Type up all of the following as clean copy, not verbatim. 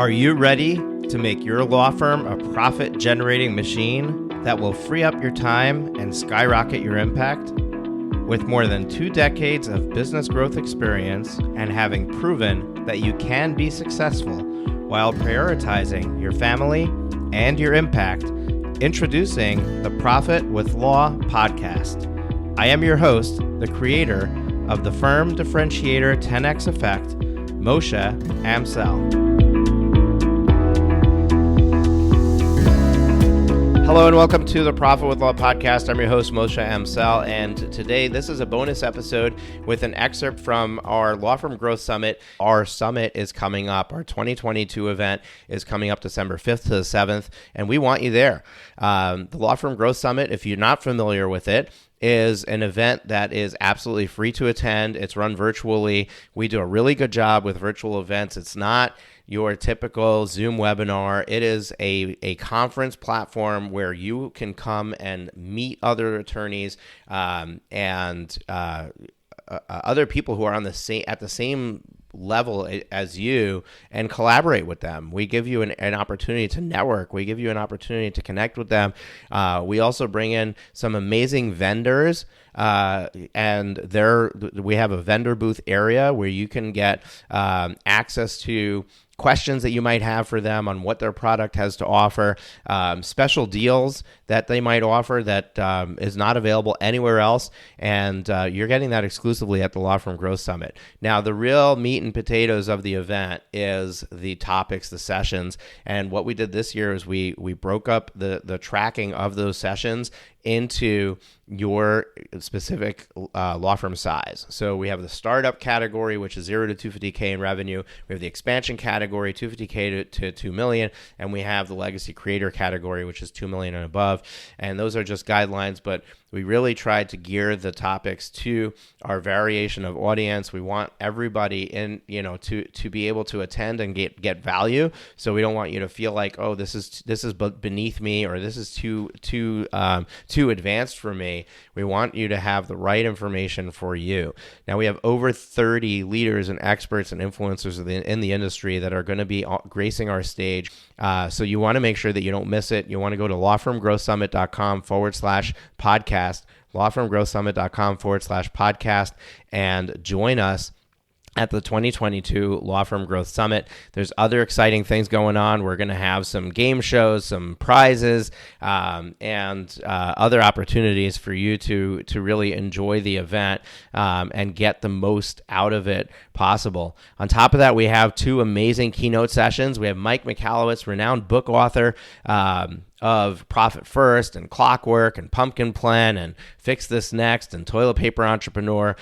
Are you ready to make your law firm a profit-generating machine that will free up your time and skyrocket your impact? With more than 2 decades of business growth experience and having proven that you can be successful while prioritizing your family and your impact, introducing the Profit with Law podcast. I am your host, the creator of the Firm Differentiator 10X Effect, Moshe Amsel. Hello and welcome to the Profit with Law podcast. I'm your host, Moshe Amsel, and today this is a bonus episode with an excerpt from our Law Firm Growth Summit. Our summit is coming up. Our 2022 event is coming up December 5th to the 7th, and we want you there. The Law Firm Growth Summit, if you're not familiar with it, is an event that is absolutely free to attend. It's run virtually. We do a really good job with virtual events. It's not your typical Zoom webinar. It is a conference platform where you can come and meet other attorneys and other people who are on at the same level as you and collaborate with them. We give you an opportunity to network. We give you an opportunity to connect with them. We also bring in some amazing vendors, and we have a vendor booth area where you can get access to questions that you might have for them on what their product has to offer, special deals that they might offer that is not available anywhere else, and you're getting that exclusively at the Law Firm Growth Summit. Now, the real meat and potatoes of the event is the topics, the sessions, and what we did this year is we broke up the tracking of those sessions into your specific law firm size. So we have the startup category, which is 0 to 250K in revenue. We have the expansion category, 250K to 2 million, and we have the legacy creator category, which is 2 million and above. And those are just guidelines, but we really tried to gear the topics to our variation of audience. We want everybody to be able to attend and get value. So we don't want you to feel like, oh, this is beneath me, or this is too advanced for me. We want you to have the right information for you. Now, we have over 30 leaders and experts and influencers in the industry that are going to be gracing our stage. So you want to make sure that you don't miss it. You want to go to lawfirmgrowthsummit.com/podcast, lawfirmgrowthsummit.com/podcast, and join us at the 2022 Law Firm Growth Summit. There's other exciting things going on. We're going to have some game shows, some prizes, and other opportunities for you to really enjoy the event and get the most out of it possible. On top of that, we have 2 amazing keynote sessions. We have Mike Michalowicz, renowned book author, of Profit First and Clockwork and Pumpkin Plan and Fix This Next and Toilet Paper Entrepreneur.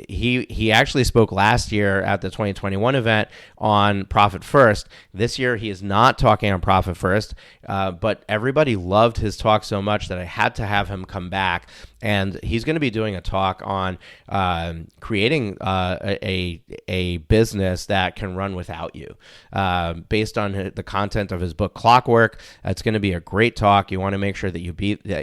He actually spoke last year at the 2021 event on Profit First. This year he is not talking on Profit First, but everybody loved his talk so much that I had to have him come back. And he's going to be doing a talk on creating a business that can run without you, based on the content of his book Clockwork. It's going to be a great talk. You want to make sure that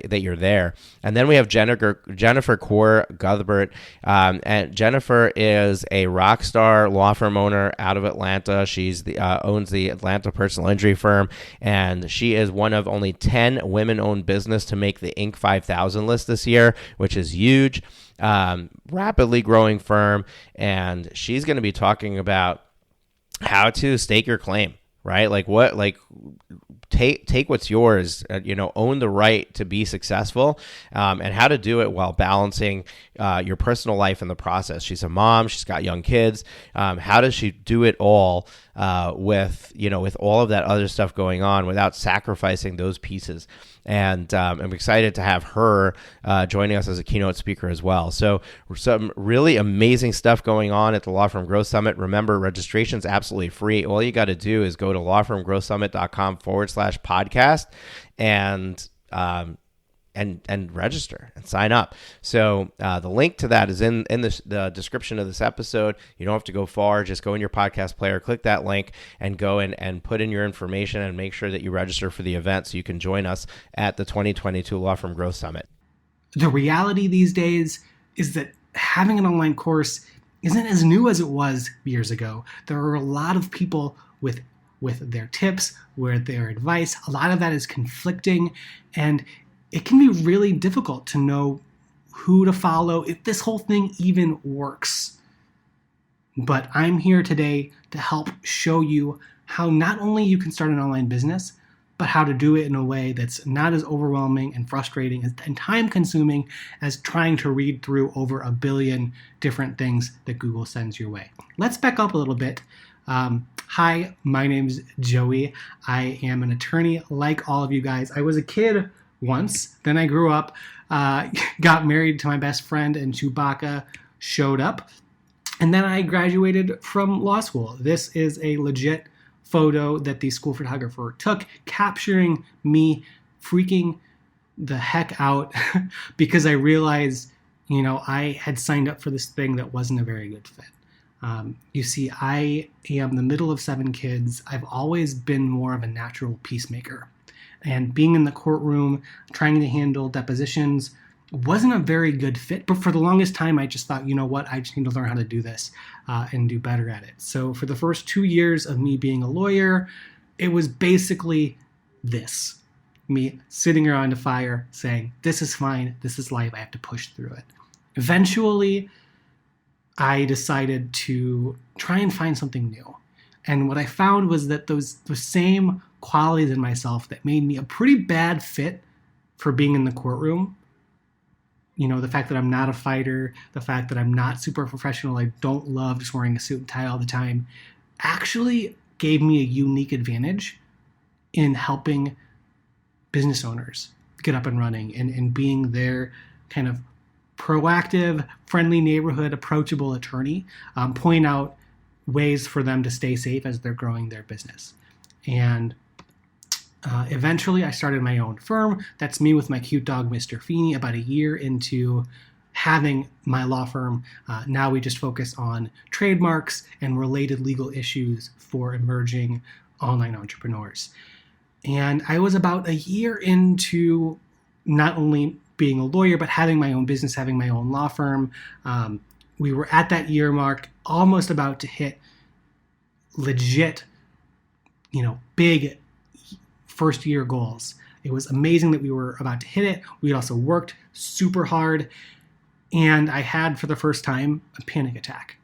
that you're there. And then we have Jennifer Cuthbert, and Jennifer is a rock star law firm owner out of Atlanta. She's owns the Atlanta personal injury firm, and she is one of only 10 women-owned business to make the Inc. 5000 list this year, which is huge. Rapidly growing firm, and she's going to be talking about how to stake your claim, right? Take what's yours, own the right to be successful, and how to do it while balancing your personal life in the process. She's a mom. She's got young kids. How does she do it all with all of that other stuff going on without sacrificing those pieces? And I'm excited to have her joining us as a keynote speaker as well. So some really amazing stuff going on at the Law Firm Growth Summit. Remember, registration's absolutely free. All you got to do is go to lawfirmgrowthsummit.com/podcast and register and sign up. So the link to that is in the description of this episode. You don't have to go far. Just go in your podcast player, click that link, and go in and put in your information and make sure that you register for the event so you can join us at the 2022 Law Firm Growth Summit. The reality these days is that having an online course isn't as new as it was years ago. There are a lot of people with with their tips, with their advice. A lot of that is conflicting, and it can be really difficult to know who to follow, if this whole thing even works. But I'm here today to help show you how not only you can start an online business, but how to do it in a way that's not as overwhelming and frustrating and time-consuming as trying to read through over 1 billion different things that Google sends your way. Let's back up a little bit. Hi, my name's Joey. I am an attorney like all of you guys. I was a kid once, then I grew up, got married to my best friend, and Chewbacca showed up. And then I graduated from law school. This is a legit photo that the school photographer took, capturing me freaking the heck out because I realized, I had signed up for this thing that wasn't a very good fit. You see, I am the middle of 7 kids. I've always been more of a natural peacemaker. And being in the courtroom, trying to handle depositions, wasn't a very good fit. But for the longest time, I just thought, I just need to learn how to do this and do better at it. So for the first 2 years of me being a lawyer, it was basically this. Me sitting around a fire saying, this is fine, this is life, I have to push through it. Eventually, I decided to try and find something new. And what I found was that the same qualities in myself that made me a pretty bad fit for being in the courtroom, the fact that I'm not a fighter, the fact that I'm not super professional, I don't love just wearing a suit and tie all the time, actually gave me a unique advantage in helping business owners get up and running and being their kind of proactive, friendly neighborhood, approachable attorney, point out ways for them to stay safe as they're growing their business. And eventually I started my own firm. That's me with my cute dog, Mr. Feeney, about a year into having my law firm. Now we just focus on trademarks and related legal issues for emerging online entrepreneurs. And I was about a year into not only being a lawyer, but having my own business, having my own law firm. We were at that year mark, almost about to hit legit, big first year goals. It was amazing that we were about to hit it. We also worked super hard. And I had, for the first time, a panic attack,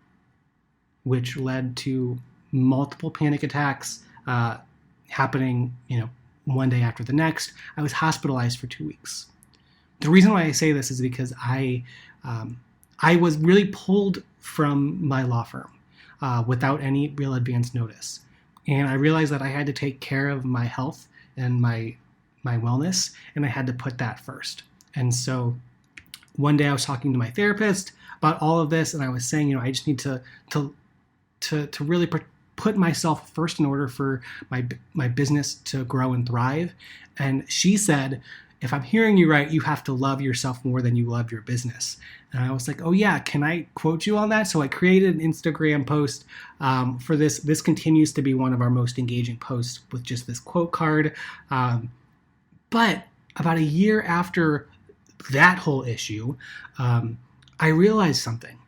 which led to multiple panic attacks happening, one day after the next. I was hospitalized for 2 weeks. The reason why I say this is because I was really pulled from my law firm without any real advance notice. And I realized that I had to take care of my health and my wellness, and I had to put that first. And so one day I was talking to my therapist about all of this, and I was saying, I just need to really put myself first in order for my business to grow and thrive. And she said, if I'm hearing you right, you have to love yourself more than you love your business. And I was like, oh yeah, can I quote you on that? So I created an Instagram post for this. This continues to be one of our most engaging posts with just this quote card. But about a year after that whole issue, I realized something.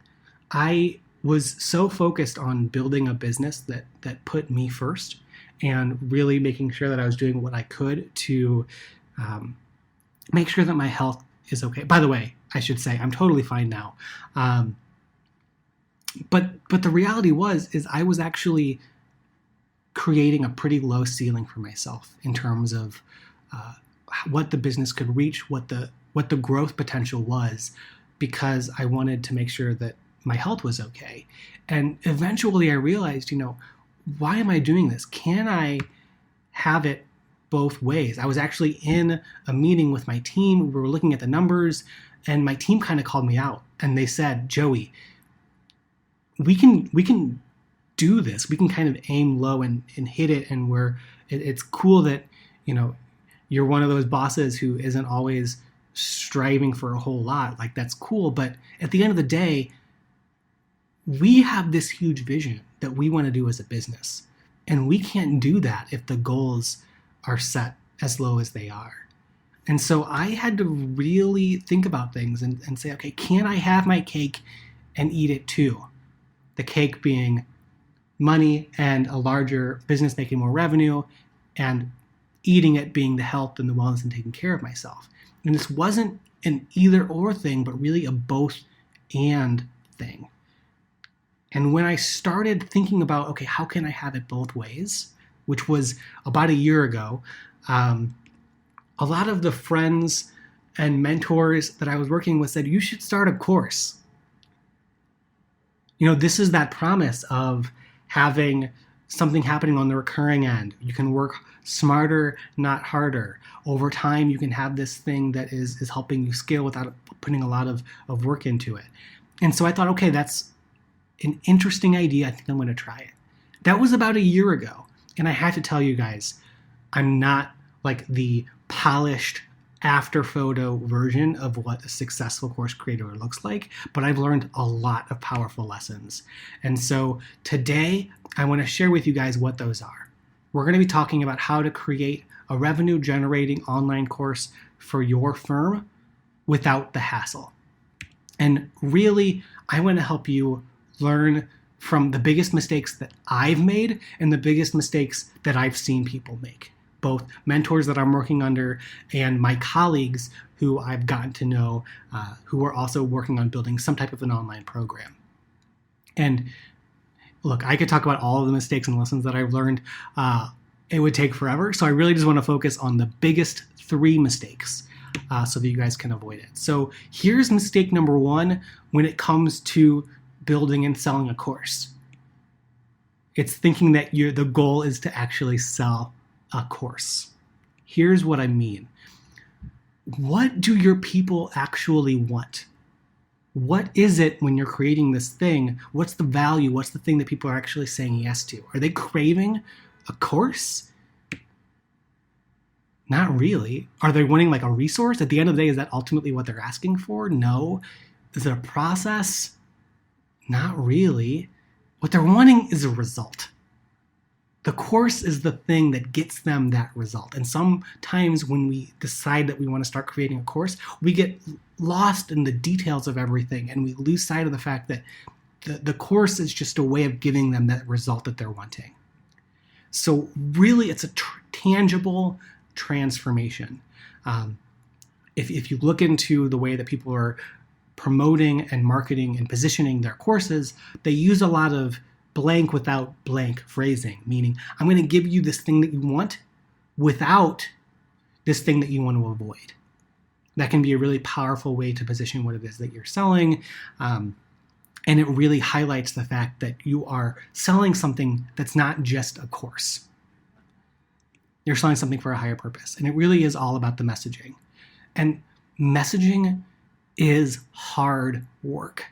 I was so focused on building a business that put me first and really making sure that I was doing what I could to make sure that my health is okay. By the way, I should say I'm totally fine now. But the reality is I was actually creating a pretty low ceiling for myself in terms of what the business could reach, what the growth potential was, because I wanted to make sure that my health was okay. And eventually I realized, why am I doing this? Can I have it both ways? I was actually in a meeting with my team. We were looking at the numbers, and my team kind of called me out, and they said, Joey, we can do this. We can kind of aim low and hit it. And it's cool that, you're one of those bosses who isn't always striving for a whole lot. Like, that's cool. But at the end of the day, we have this huge vision that we want to do as a business. And we can't do that if the goals are set as low as they are. And so I had to really think about things and say, okay, can I have my cake and eat it too? The cake being money and a larger business making more revenue, and eating it being the health and the wellness and taking care of myself. And this wasn't an either or thing, but really a both and thing. And when I started thinking about, okay, how can I have it both ways, which was about a year ago, a lot of the friends and mentors that I was working with said, you should start a course. This is that promise of having something happening on the recurring end. You can work smarter, not harder. Over time, you can have this thing that is helping you scale without putting a lot of work into it. And so I thought, okay, that's an interesting idea. I think I'm going to try it. That was about a year ago. And I had to tell you guys, I'm not like the polished after photo version of what a successful course creator looks like, but I've learned a lot of powerful lessons. And so today I want to share with you guys what those are. We're going to be talking about how to create a revenue generating online course for your firm without the hassle. And really, I want to help you learn from the biggest mistakes that I've made and the biggest mistakes that I've seen people make. Both mentors that I'm working under and my colleagues who I've gotten to know who are also working on building some type of an online program. And look, I could talk about all of the mistakes and lessons that I've learned. It would take forever. So I really just want to focus on the biggest 3 mistakes so that you guys can avoid it. So here's mistake number 1 when it comes to building and selling a course. It's thinking that the goal is to actually sell a course. Here's what I mean. What do your people actually want? What is it when you're creating this thing? What's the value? What's the thing that people are actually saying yes to? Are they craving a course? Not really. Are they wanting like a resource? At the end of the day, is that ultimately what they're asking for? No. Is it a process? Not really. What they're wanting is a result. The course is the thing that gets them that result. And sometimes when we decide that we want to start creating a course, we get lost in the details of everything and we lose sight of the fact that the course is just a way of giving them that result that they're wanting. So really, it's a tangible transformation. If you look into the way that people are promoting and marketing and positioning their courses, they use a lot of blank without blank phrasing, meaning I'm going to give you this thing that you want without this thing that you want to avoid. That can be a really powerful way to position what it is that you're selling. And it really highlights the fact that you are selling something that's not just a course. You're selling something for a higher purpose. And it really is all about the messaging. And messaging is hard work.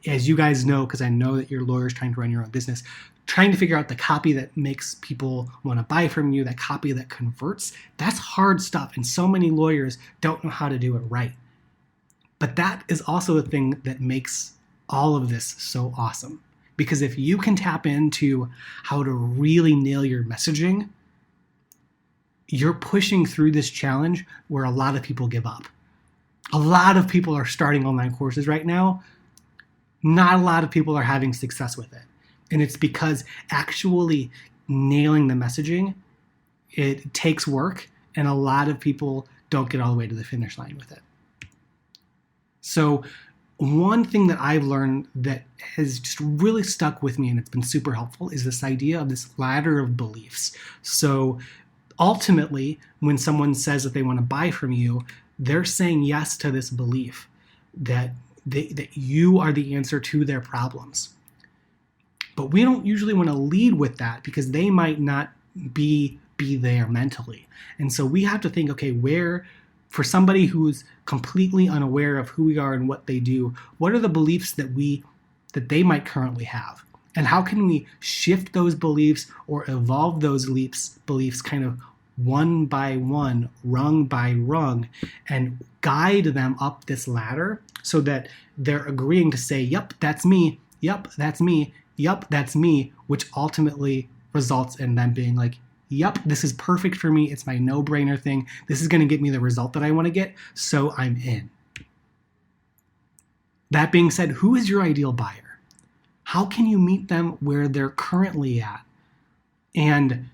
As you guys know, because I know that you're lawyers trying to run your own business, trying to figure out the copy that makes people want to buy from you, that copy that converts, that's hard stuff. And so many lawyers don't know how to do it right. But that is also the thing that makes all of this so awesome. Because if you can tap into how to really nail your messaging, you're pushing through this challenge where a lot of people give up. A lot of people are starting online courses right now. Not a lot of people are having success with it. And it's because actually nailing the messaging, it takes work, and a lot of people don't get all the way to the finish line with it. So one thing that I've learned that has just really stuck with me and it's been super helpful is this idea of this ladder of beliefs. So ultimately, when someone says that they want to buy from you, they're saying yes to this belief that you are the answer to their problems. But we don't usually want to lead with that because they might not be there mentally. And so we have to think, okay, for somebody who's completely unaware of who we are and what they do, what are the beliefs that they might currently have? And how can we shift those beliefs or evolve those beliefs kind of one by one, rung by rung, and guide them up this ladder so that they're agreeing to say, yep, that's me, yep, that's me, yep, that's me, which ultimately results in them being like, yep, this is perfect for me. It's my no-brainer thing. This is going to get me the result that I want to get, so I'm in. That being said, who is your ideal buyer? How can you meet them where they're currently at? And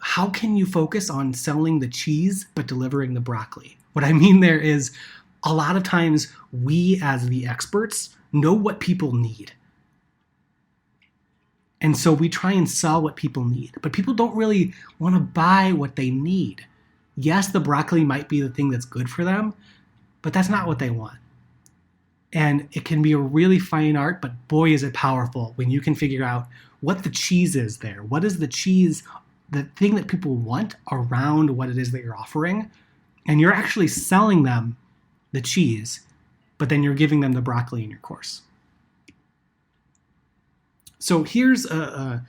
how can you focus on selling the cheese but delivering the broccoli? What I mean there is a lot of times we as the experts know what people need. And so we try and sell what people need, but people don't really want to buy what they need. Yes, the broccoli might be the thing that's good for them, but that's not what they want. And it can be a really fine art, but boy, is it powerful when you can figure out what the cheese is there. What is the cheese, the thing that people want around what it is that you're offering? And you're actually selling them the cheese, but then you're giving them the broccoli in your course. So here's a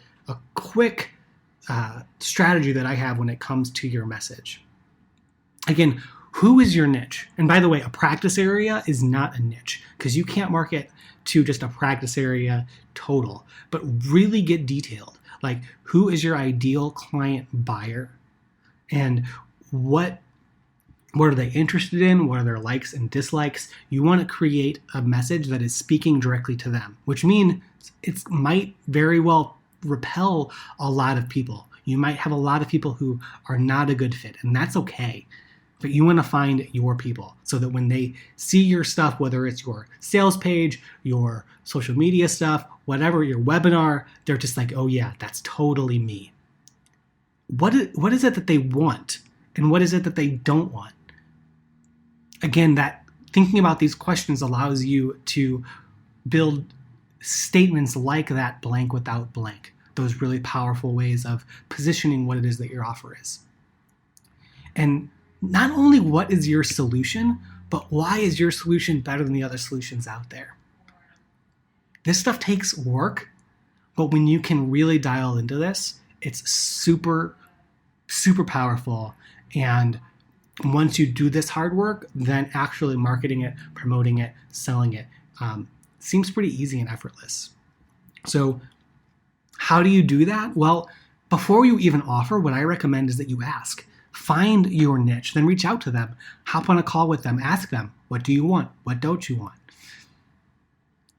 quick strategy that I have when it comes to your message. Again, who is your niche? And by the way, a practice area is not a niche because you can't market to just a practice area total, but really get detailed. Like, who is your ideal client buyer? And what are they interested in? What are their likes and dislikes? You want to create a message that is speaking directly to them, which means it might very well repel a lot of people. You might have a lot of people who are not a good fit, and that's okay. But you want to find your people so that when they see your stuff, whether it's your sales page, your social media stuff, whatever, your webinar, they're just like, oh yeah, that's totally me. What is it that they want? And what is it that they don't want? Again, that thinking about these questions allows you to build statements like that blank without blank, those really powerful ways of positioning what it is that your offer is. And not only what is your solution, but why is your solution better than the other solutions out there? This stuff takes work, but when you can really dial into this, it's super, super powerful. And once you do this hard work, then actually marketing it, promoting it, selling it seems pretty easy and effortless. So how do you do that? Well, before you even offer, what I recommend is that you ask. Find your niche, then reach out to them. Hop on a call with them. Ask them, what do you want? What don't you want?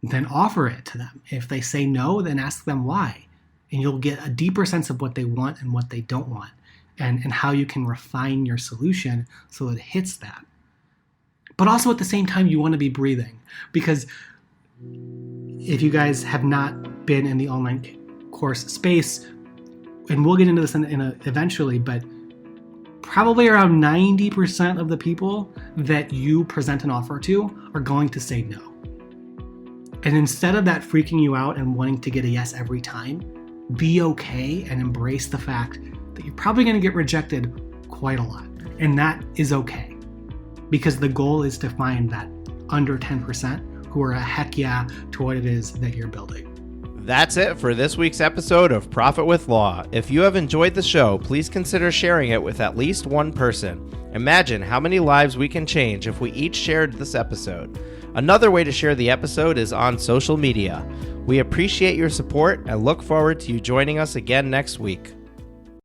Then offer it to them. If they say no, then ask them why. And you'll get a deeper sense of what they want and what they don't want, and how you can refine your solution so it hits that. But also at the same time, you want to be breathing, because if you guys have not been in the online course space, and we'll get into this eventually, but probably around 90% of the people that you present an offer to are going to say no. And instead of that freaking you out and wanting to get a yes every time, be okay and embrace the fact that you're probably going to get rejected quite a lot. And that is okay, because the goal is to find that under 10% who are a heck yeah to what it is that you're building. That's it for this week's episode of Profit with Law. If you have enjoyed the show, please consider sharing it with at least one person. Imagine how many lives we can change if we each shared this episode. Another way to share the episode is on social media. We appreciate your support and look forward to you joining us again next week.